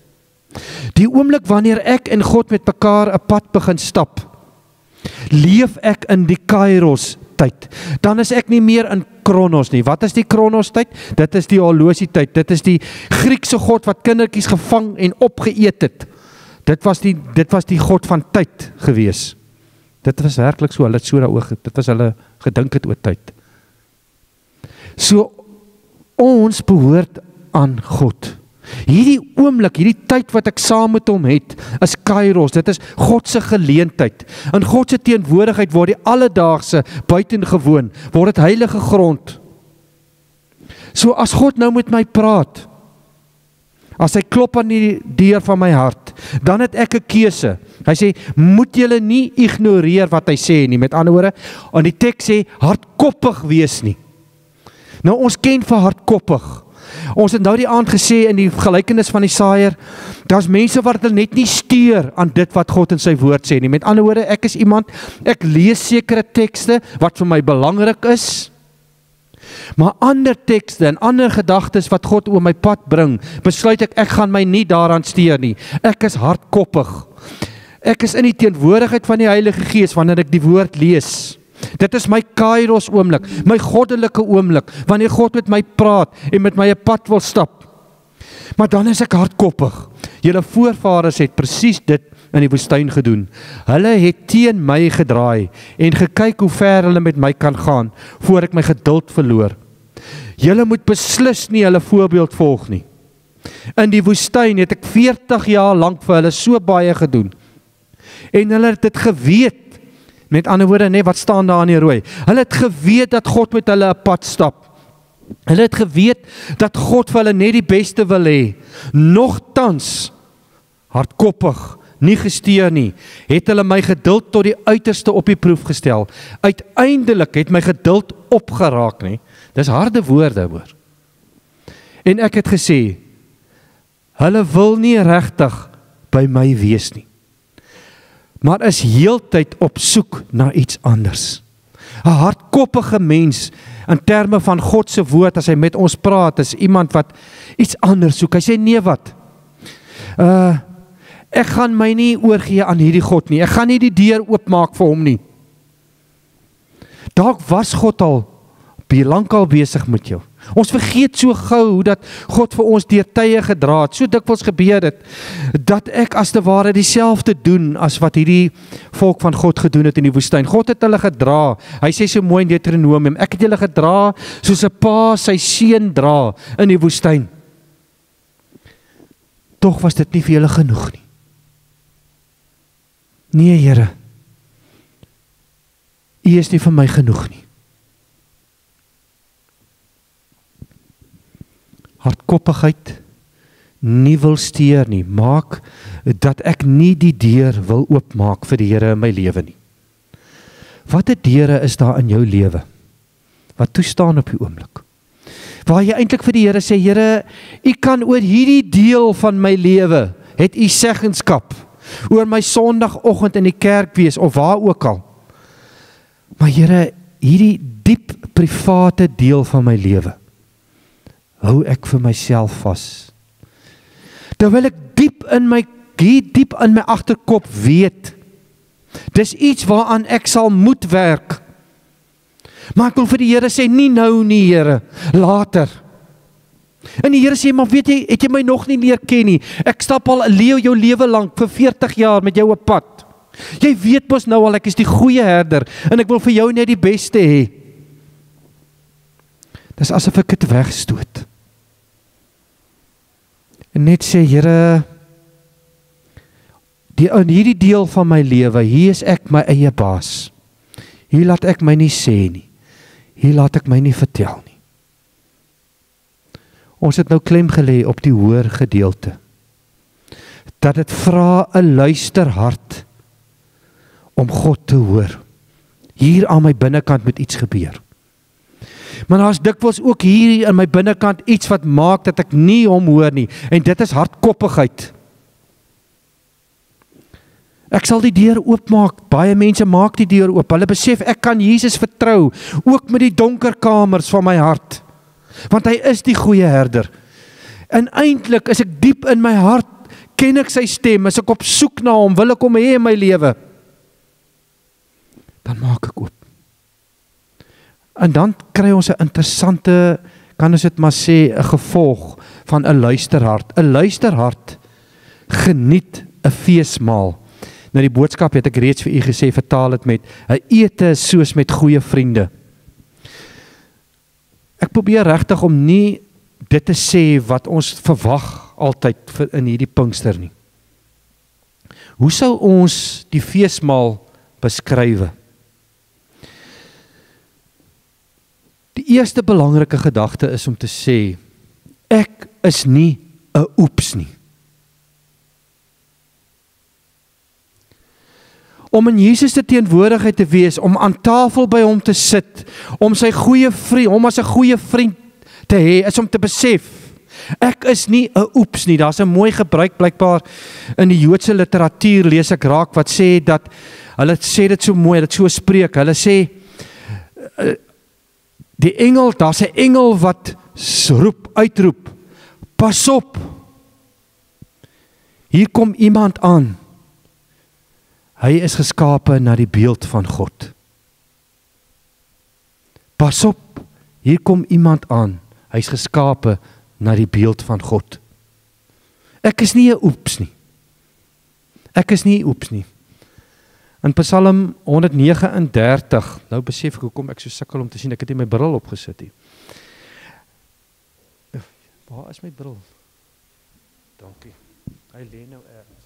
die oomblik wanneer ek en God met mekaar 'n pad begin stap, leef ek in die kairos tyd, dan is ek nie meer in Kronos nie. Wat is die Kronos tyd? Dit is die horlosie tyd, dit is die Griekse God wat kindertjies gevang en opgeëet het. Dit was die God van tyd gewees. Dit was werklik so, hulle het so daaroor, dit was hulle gedink het oor tyd. So, ons behoort aan God. Hierdie oomblik, hierdie tyd wat ek saam met hom het, is kairos, dit is God se geleentheid. In God se teenwoordigheid word die alledaagse buitengewoon, word dit heilige grond. So as God nou met my praat, as hy klop aan die deur van my hart, dan het ek 'n keuse. Hy sê, moet julle nie ignoreer wat hy sê nie. Met ander woorde, en die teks sê, hardkoppig wees nie. Nou ons ken vir hardkoppig. Ons het nou die aand gesê in die gelykenis van die saaier, daar's mense wat hulle net nie steur aan dit wat God in sy woord sê nie. Met ander woorde, ek is iemand, ek lees sekere tekste wat vir my belangrik is, maar ander tekste en ander gedagtes wat God oor my pad bring, besluit ek gaan my nie daaraan steur nie. Ek is hardkoppig. Ek is in die teenwoordigheid van die Heilige Gees wanneer ek die woord lees. Dit is my kairos oomblik, my goddelike oomblik, wanneer God met my praat en met my 'n pad wil stap. Maar dan is ek hardkoppig. Julle voorvaders het presies dit in die woestyn gedoen. Hulle het teen my gedraai en gekyk hoe ver hulle met my kan gaan, voor ek my geduld verloor. Julle moet beslis nie hulle voorbeeld volg nie. In die woestyn het ek 40 jaar lank vir hulle so baie gedoen. En hulle het dit geweet. Met ander woorde, nee, wat staan daar in die rooi? Hulle het geweet dat God met hulle 'n pad stap. Hulle het geweet dat God vir hulle net die beste wil hê. Nogtans, hardkoppig, nie gesteer nie, het hulle my geduld tot die uiterste op die proef gestel. Uiteindelik het my geduld opgeraak, nie? Dis harde woorde, hoor. En ek het gesê, hulle wil nie regtig by my wees nie, maar is heeltyd op soek na iets anders. 'n Hardkoppige mens, in terme van God se woord, as hy met ons praat, is iemand wat iets anders soek. Hy sê, nee wat, ek gaan my nie oorgee aan hierdie God nie, ek gaan nie die deur oopmaak vir hom nie. Dalk was God al lankal besig met jou. Ons vergeet so gou hoe dat God vir ons deur tye gedra het. So dikwels gebeur dit, dat ek as te ware dieselfde doen as wat hierdie volk van God gedoen het in die woestyn. God het hulle gedra. Hy sê so mooi in Deuteronomium, ek het julle gedra soos 'n pa sy seun dra in die woestyn. Tog was dit nie vir julle genoeg nie. Nee, Here, U is nie vir my genoeg nie. Hardkoppigheid, nie wil steur nie, maak dat ek nie die deur wil oopmaak vir die Here in my lewe nie. Watter deure is daar in jou lewe? Wat toestaan op die oomblik? Waar jy eintlik vir die Here sê, Here, U kan oor hierdie deel van my lewe, het U seggenskap, oor my Sondagoggend in die kerk wees, of waar ook al. Maar Here, hierdie diep private deel van my lewe, hou ek vir myself vas. Terwyl ek diep in my agterkop weet, dis iets waaraan ek sal moet werk. Maar ek wil vir die Here sê, nie nou nie, Here, later. En die Here sê, maar weet jy, het jy my nog nie leer ken nie? Ek stap al jou lewe lank, vir 40 jaar met jou op pad. Jy weet mos nou al, ek is die goeie herder, en ek wil vir jou net die beste hê. Dis asof ek dit wegstoot. En net sê, Here, in hierdie deel van my lewe, hier is ek my eie baas. Hier laat ek my nie sê nie. Hier laat ek my nie vertel nie. Ons het nou klem gelê op die hoër gedeelte. Dat dit vra 'n luisterhart om God te hoor. Hier aan my binnekant moet iets gebeur. Maar daar is dikwels ook hier in my binnekant iets wat maak dat ek nie hom hoor nie. En dit is hardkoppigheid. Ek sal die deur oopmaak. Baie mense maak die deur oop. Hulle besef ek kan Jesus vertrou, ook met die donker kamers van my hart. Want hy is die goeie herder. En eintlik is ek diep in my hart, ken ek sy stem, is ek op soek na hom, wil ek hom hê in my lewe. Dan maak ek oop. En dan kry ons 'n interessante, kan ons dit maar sê, 'n gevolg van 'n luisterhart. 'n Luisterhart geniet 'n feesmaal. Nou die boodskap het ek reeds vir u gesê, vertaal dit met 'n ete soos met goeie vriende. Ek probeer regtig om nie dit te sê wat ons verwag altyd in hierdie Pinkster nie. Hoe sou ons die feesmaal beskryf? Die eerste belangrike gedagte is om te sê, ek is nie 'n oeps nie. Om in Jesus se teenwoordigheid te wees, om aan tafel by hom te sit, om sy goeie vriend, hom as 'n goeie vriend te hê, is om te besef, ek is nie 'n oeps nie. Daar's 'n mooi gebruik blykbaar in die Joodse literatuur, lees ek raak, wat sê dat, hulle sê dit so mooi, dit so spreek, hulle sê, die engel, daar's 'n engel wat uitroep, pas op, hier kom iemand aan, hy is geskape na die beeld van God. Pas op, hier kom iemand aan, hy is geskape na die beeld van God. Ek is nie 'n oeps nie. Ek is nie 'n oeps nie. In Psalm 139, nou besef ek hoekom ek so sukkel om te sien, ek het nie my bril opgesit nie. Waar is my bril? Dankie. Hy lê nou ergens.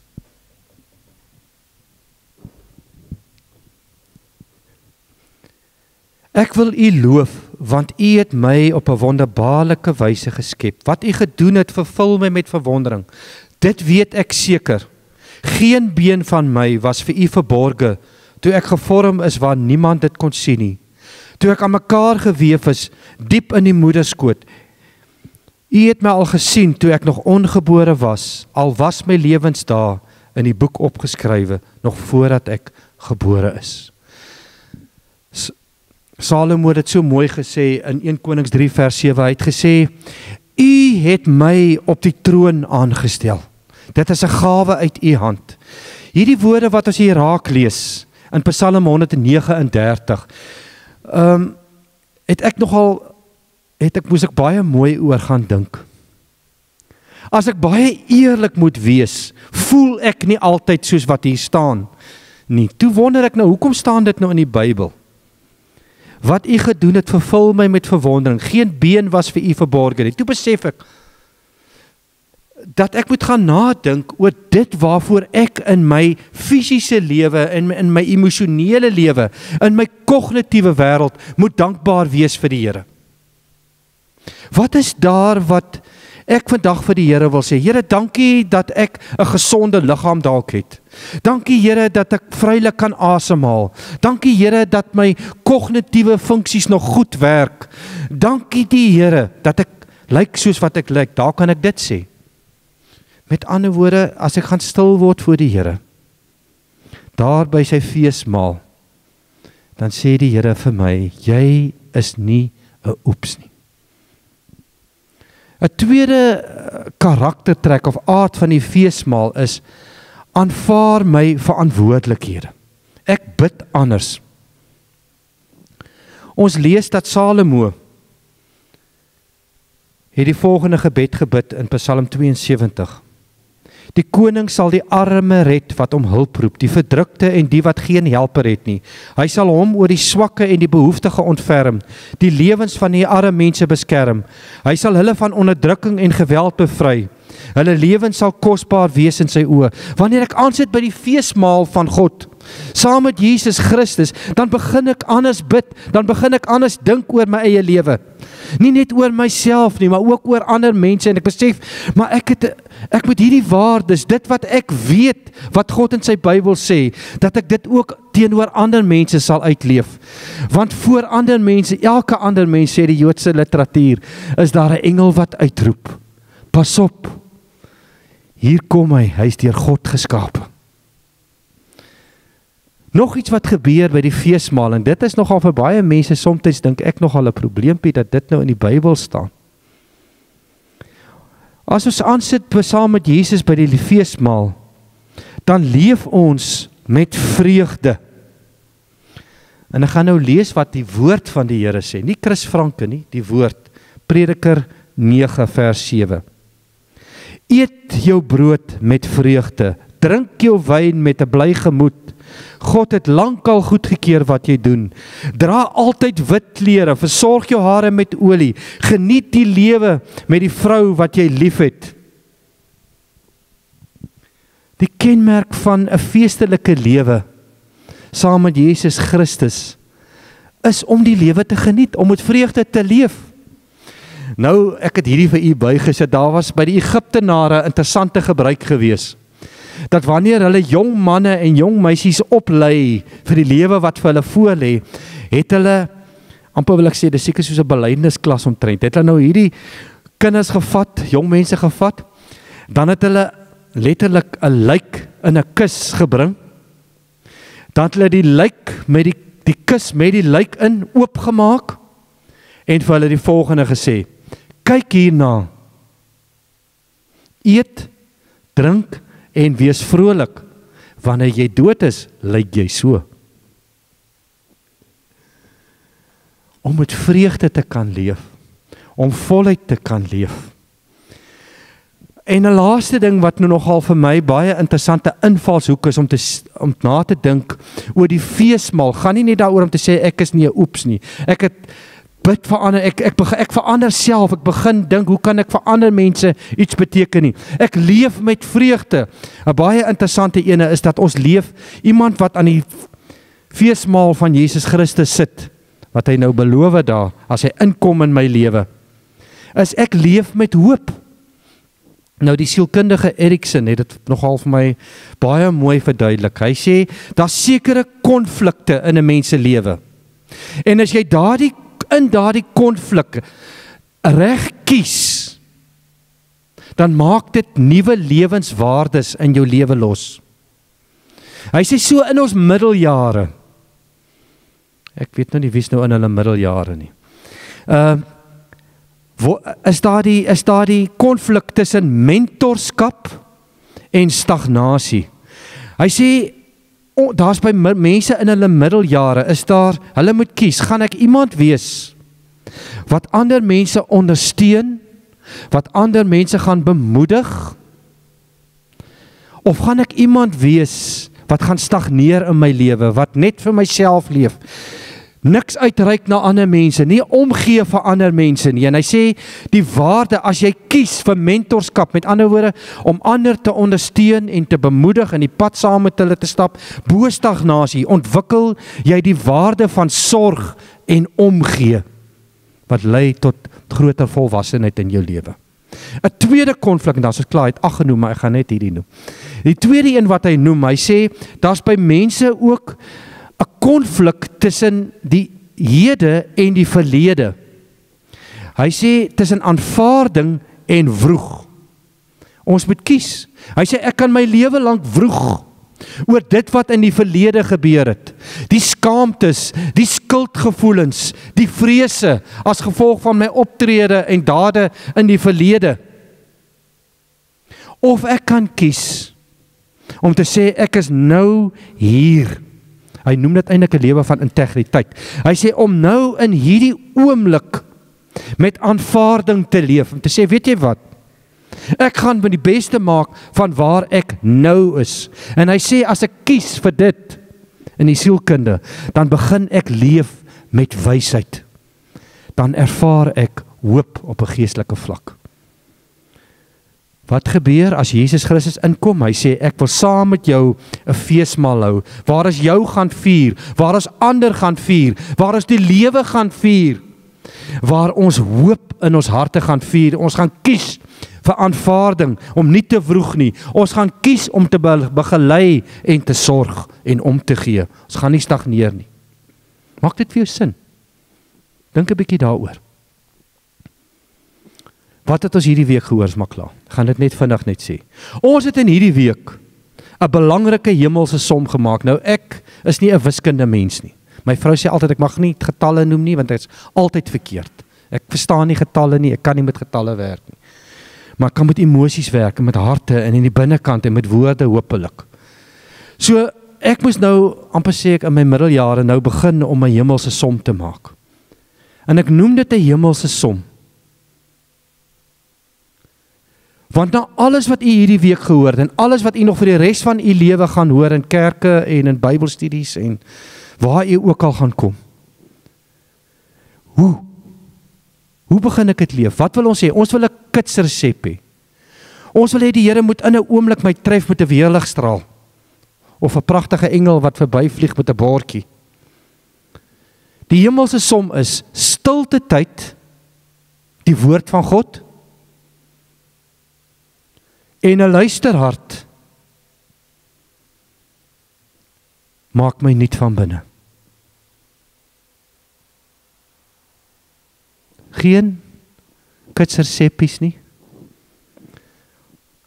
Ek wil u loof, want u het my op 'n wonderbaarlike wyse geskep. Wat u gedoen het, vervul my met verwondering. Dit weet ek seker. Geen been van my was vir u verborge, toe ek gevorm is waar niemand dit kon sien nie. Toe ek aan mekaar geweef is, diep in die moederskoot. U het my al gesien, toe ek nog ongebore was, al was my lewensdae in die boek opgeskrywe, nog voordat ek gebore is. Salomo het dit so mooi gesê in 1 Konings 3 vers 7, hy het gesê, u het my op die troon aangestel. Dit is 'n gawe uit u hand. Hierdie woorde wat ons hier raak lees, in Psalm 139, moes ek baie mooi oor gaan dink. As ek baie eerlik moet wees, voel ek nie altyd soos wat hier staan nie. Toe wonder ek nou, hoekom staan dit nou in die Bybel? Wat u gedoen het, vervul my met verwondering. Geen been was vir u verborge nie. Toe besef ek, dat ek moet gaan nadink oor dit waarvoor ek in my fisiese lewe, in my emosionele lewe, in my kognitiewe wêreld, moet dankbaar wees vir die Here. Wat is daar wat ek vandag vir die Here wil sê? Here, dankie dat ek 'n gesonde liggaam dalk het. Dankie Here dat ek vrylik kan asemhaal. Dankie Here dat my kognitiewe funksies nog goed werk. Dankie die Here dat ek lyk soos wat ek lyk. Daar kan ek dit sê. Met ander woorde, as ek gaan stil word voor die Here, daar by sy feesmaal, dan sê die Here vir my, jy is nie 'n oeps nie. 'n tweede karaktertrek of aard van die feesmaal is, aanvaar my verantwoordelikhede. Ek bid anders. Ons lees dat Salomo het die volgende gebed gebid in Psalm 72. Die koning sal die arme red wat om hulp roep, die verdrukte en die wat geen helper het nie. Hy sal hom oor die swakke en die behoeftige ontferm, die lewens van die arme mense beskerm. Hy sal hulle van onderdrukking en geweld bevry. Hulle lewens sal kosbaar wees in sy oë. Wanneer ek aansit by die feesmaal van God, saam met Jesus Christus, dan begin ek anders bid, dan begin ek anders dink oor my eie lewe. Nie net oor myself nie, maar ook oor ander mense. En ek besef, maar ek moet hierdie waardes, dit wat ek weet, wat God in sy Bybel sê, dat ek dit ook teenoor ander mense sal uitleef. Want voor ander mense, elke ander mens, sê die Joodse literatuur, is daar 'n engel wat uitroep. Pas op, hier kom hy is deur God geskape. Nog iets wat gebeur by die feesmaal, en dit is nogal vir baie mense, soms dink ek nogal 'n probleempie, dat dit nou in die Bybel staan. As ons aansit saam met Jesus by die feesmaal, dan leef ons met vreugde. En ek gaan nou lees wat die woord van die Here sê, nie Chris Franke nie, die woord, Prediker 9 vers 7. Eet jou brood met vreugde, drink jou wyn met 'n bly gemoed. God het lankal goedgekeur wat jy doen. Dra altyd wit klere, versorg jou hare met olie, geniet die lewe met die vrou wat jy liefhet. Die kenmerk van 'n feestelike lewe saam met Jesus Christus is om die lewe te geniet, om met vreugde te leef. Nou, ek het hierdie vir u bygesit, daar was by die Egiptenare 'n interessante gebruik gewees, dat wanneer hulle jong manne en jong meisies oplei vir die lewe wat vir hulle voorlê, het hulle, amper wil ek sê, dis seker soos 'n belydensklas omtrent, het hulle nou hierdie kinders gevat, jong mense gevat, dan het hulle letterlik 'n lijk in 'n kus gebring, dan het hulle die lijk met die kus met die lijk in oopgemaak, en vir hulle die volgende gesê, kyk hierna, eet, drink, en wees vrolik, wanneer jy dood is, lyk jy so. Om met vreugde te kan leef, om voluit te kan leef. En 'n laaste ding wat nou nogal vir my baie interessante invalshoek is, om na te dink oor die feesmaal, gaan nie net daaroor om te sê, ek is nie 'n oeps nie, ek het bid vir ander, ek verander self, ek begin dink, hoe kan ek vir ander mense iets beteken nie? Ek leef met vreugde. 'n Baie interessante ene is dat ons leef, iemand wat aan die feesmaal van Jesus Christus sit, wat hy nou beloof daar, as hy inkom in my lewe, is ek leef met hoop. Nou die sielkundige Erikson het dit nogal vir my baie mooi verduidelik. Hy sê, daar's sekere konflikte in 'n mens se lewe. En as jy in daardie konflik reg kies, dan maak dit nuwe lewenswaardes in jou lewe los. Hy sê so in ons middeljare, ek weet nou nie wie's nou in hulle middeljare nie, is daar die konflik tussen mentorskap en stagnasie. Hy sê, daar's by mense in hulle middeljare, hulle moet kies, gaan ek iemand wees wat ander mense ondersteun, wat ander mense gaan bemoedig, of gaan ek iemand wees wat gaan stagneer in my lewe, wat net vir myself leef, niks uitreik na ander mense, nie omgee vir ander mense nie. En hy sê, die waarde, as jy kies vir mentorskap, met ander woorde, om ander te ondersteun en te bemoedig en die pad saam met hulle te stap, bo stagnasie, ontwikkel jy die waarde van sorg en omgee, wat lei tot groter volwassenheid in jou lewe. 'n tweede konflik, en daar is klaar, hy het 8 genoem, maar ek gaan net hierdie noem. Die tweede een wat hy noem, hy sê, daar's by mense ook 'n konflik tussen die hede en die verlede. Hy sê tussen aanvaarding en vroeg. Ons moet kies. Hy sê ek kan my lewe lank vroeg oor dit wat in die verlede gebeur het. Die skaamtes, die skuldgevoelens, die vrese as gevolg van my optrede en dade in die verlede. Of ek kan kies om te sê ek is nou hier. Hy noem dit eintlik 'n lewe van integriteit. Hy sê om nou in hierdie oomblik met aanvaarding te leef, om te sê, weet jy wat? Ek gaan met die beste maak van waar ek nou is. En hy sê as ek kies vir dit in die sielkunde, dan begin ek leef met wysheid. Dan ervaar ek hoop op 'n geestelike vlak. Wat gebeur as Jesus Christus inkom? Hy sê, ek wil saam met jou 'n feesmaal hou, waar ons jou gaan vier, waar ons ander gaan vier, waar ons die lewe gaan vier. waar ons hoop in ons harte gaan vier. Ons gaan kies vir aanvaarding, om nie te vroeg nie. Ons gaan kies om te begelei en te sorg en om te gee. Ons gaan nie stagneer nie. Maak dit vir jou sin? Dink 'n bietjie daaroor. Wat het ons hierdie week gehoor, is maar klaar. Ek gaan dit net vinnig net sê. Ons het in hierdie week 'n belangrike hemelse som gemaak. Nou ek is nie 'n wiskunde mens nie. My vrou sê altyd ek mag nie getalle noem nie, want dit is altyd verkeerd. Ek verstaan nie getalle nie, ek kan nie met getalle werk nie. Maar ek kan met emosies werk, en met harte, en in die binnekant, en met woorde hopelik. So, ek moes nou, amper sê ek in my middeljare nou begin om my hemelse som te maak. En ek noem dit 'n hemelse som. Want na alles wat u hierdie week gehoor het, en alles wat u nog vir die res van u lewe gaan hoor in kerke en in Bybelstudies en waar u ook al gaan kom. Hoe begin ek dit leef? Wat wil ons hê? Ons wil 'n kitsresep hê. Ons wil hê die Here moet in 'n oomblik my tref met 'n weerligstraal of 'n pragtige engel wat verbyvlieg met 'n bordjie. Die hemelse som is stilte tyd, die woord van God, en 'n luisterhart maak my nuut van binne. Geen kitsresepies nie.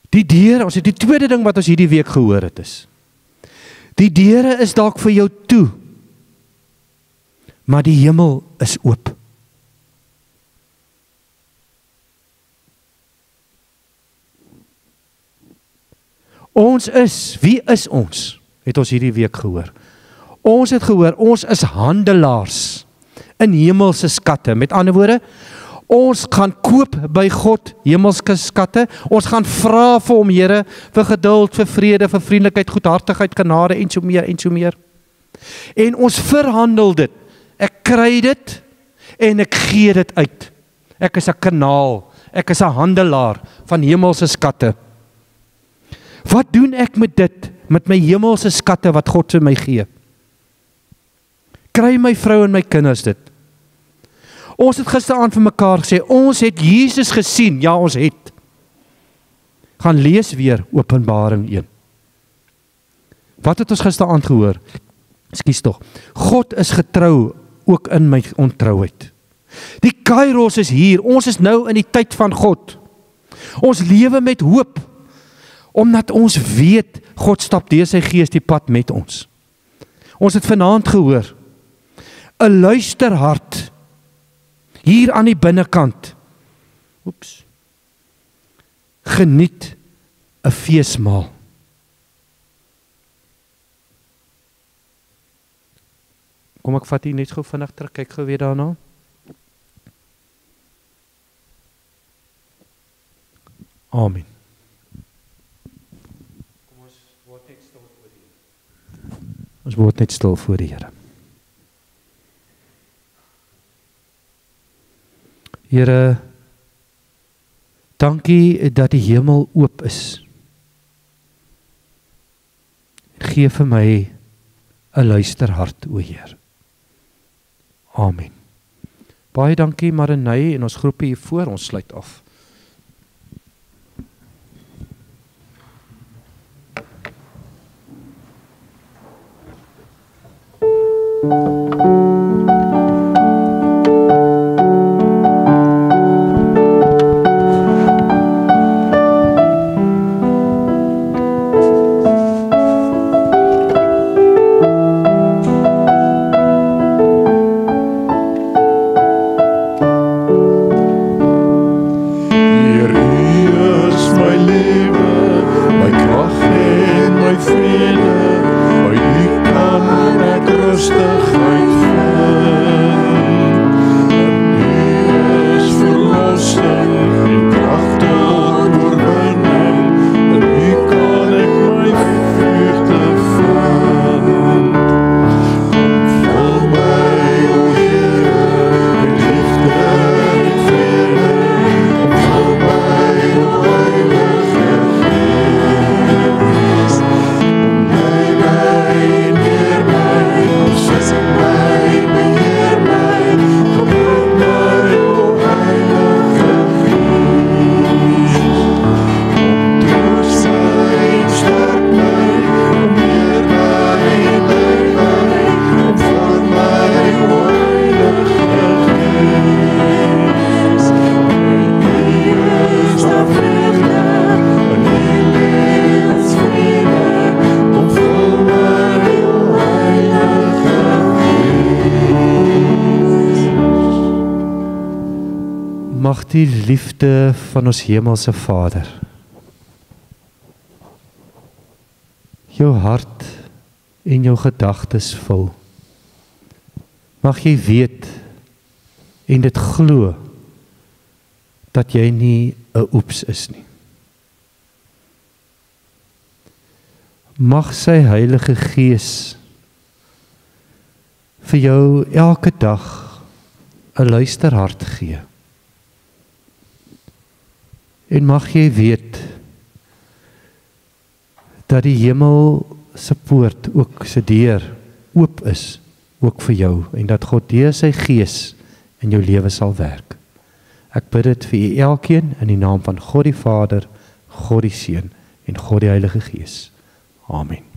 Die deure, ons het die tweede ding wat ons hierdie week gehoor het is, die deure is dalk vir jou toe, maar die hemel is oop. Ons is, wie is ons? Het ons hierdie week gehoor. Ons het gehoor, ons is handelaars in hemelse skatte. Met ander woorde, ons gaan koop by God hemelse skatte. Ons gaan vra vir hom, Here, vir geduld, vir vrede, vir vriendelikheid, goedhartigheid, genade en so meer en so meer. En ons verhandel dit. Ek kry dit en ek gee dit uit. Ek is 'n kanaal, ek is 'n handelaar van hemelse skatte. Wat doen ek met dit, met my hemelse skatte wat God vir my gee? Kry my vrou en my kinders dit? Ons het gisteraand vir mekaar gesê, ons het Jesus gesien, ja ons het. Gaan lees weer Openbaring 1. Wat het ons gisteraand gehoor? Ekskuus tog, God is getrou ook in my ontrouheid. Die Kairos is hier, ons is nou in die tyd van God. Ons lewe met hoop, omdat ons weet, God stap deur sy gees die pad met ons. Ons het vanaand gehoor, 'n luisterhart, hier aan die binnekant, geniet 'n feesmaal. Kom ek vat hier net gou vinnig terug, kyk gou weer daarna. Amen. Ons word net stil voor die Here. Here, dankie dat die hemel oop is. Gee vir my 'n luisterhart, o Heer. Amen. Baie dankie Marinay en ons groepie hier voor, ons sluit af.
Rustigheid
Mag die liefde van ons hemelse Vader jou hart en jou gedagtes vul. Mag jy weet en dit glo dat jy nie 'n oeps is nie. Mag sy Heilige Gees vir jou elke dag 'n luisterhart gee. En mag jy weet dat die hemel se poort ook se deur oop is, ook vir jou, en dat God deur sy Gees in jou lewe sal werk. Ek bid dit vir u elkeen in die naam van God die Vader, God die Seun en God die Heilige Gees. Amen.